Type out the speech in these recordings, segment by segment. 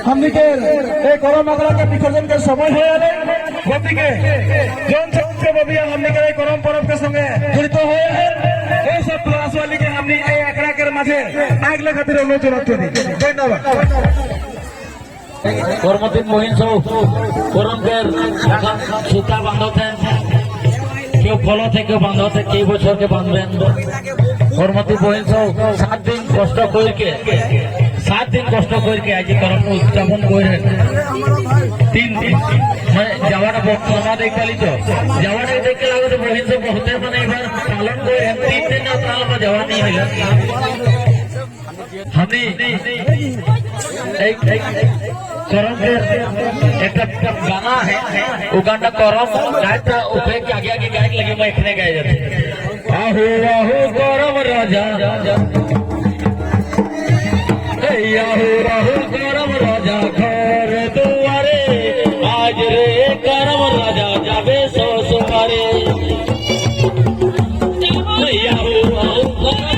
হামনিকের এই করম আগলাকে বিসর্জনকে সময় হয়ে গেলে গতিকে জন সবকে হামনিকের এই করম পরবকে সঙ্গে জড়িত হয়ে এই সব ল'ৰা ছোৱালীকে আমি এই আখড়াকের মাঝে আগলে খাতির অনুরোধ রাখতে দিই। ধন্যবাদ। কর্মদিন মহিন করমদের এখন সুতা বাঁধতেন, কেউ ফলো থেকে বাঁধতে কেই বছরকে বাঁধবেন। কর্মদিন মহিন 7 দিন কষ্ট করকে 7 দিন কষ্ট করকে আজ করম উদযাপন করে 3 দিন মানে যাওয়াটা বর্তমানে দেখলি তো যাওয়াটা দেখতে লাগে তো মহিন বহুতে মানে এবার পালন করে 3 দিন আপনার যাওয়া नहीं হইল। আমি करम के एक गाना है वो गाना करम गायता उठे के आगे आगे गायक लगे मैं इतने गाए जाते आहू आहू करम राजा आहू आहू करम राजा घर दुआरे आज रे करम राजा जाबे ससुरारे आहू आहू करम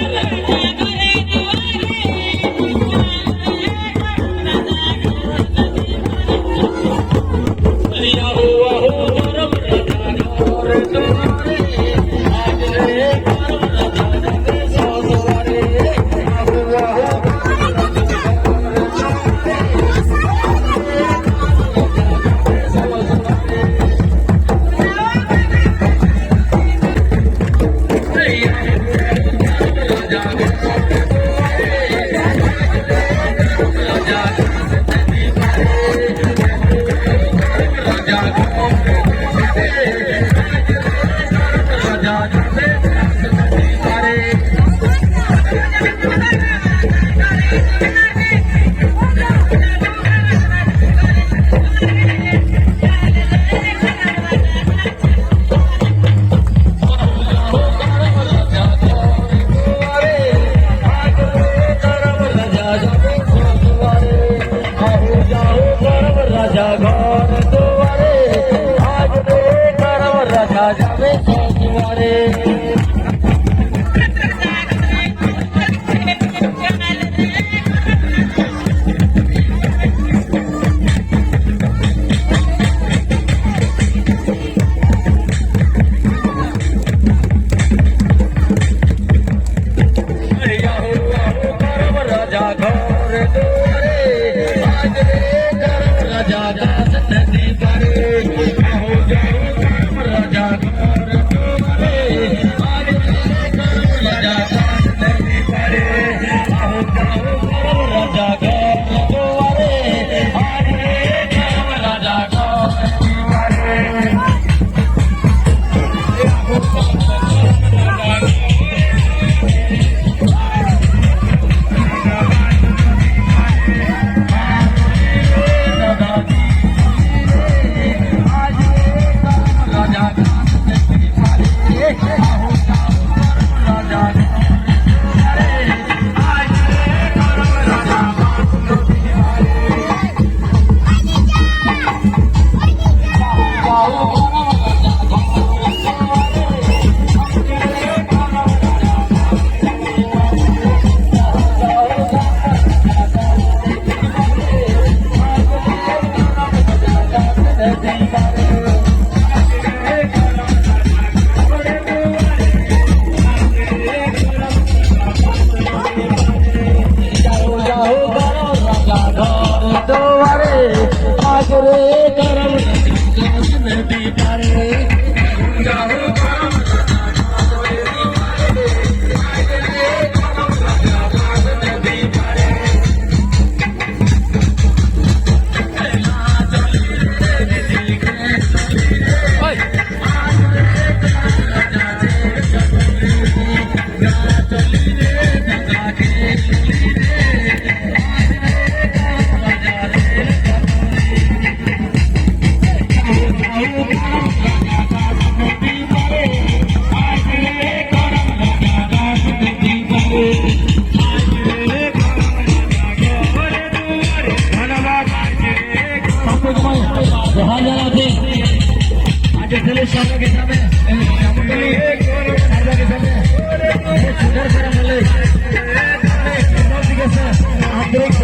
आप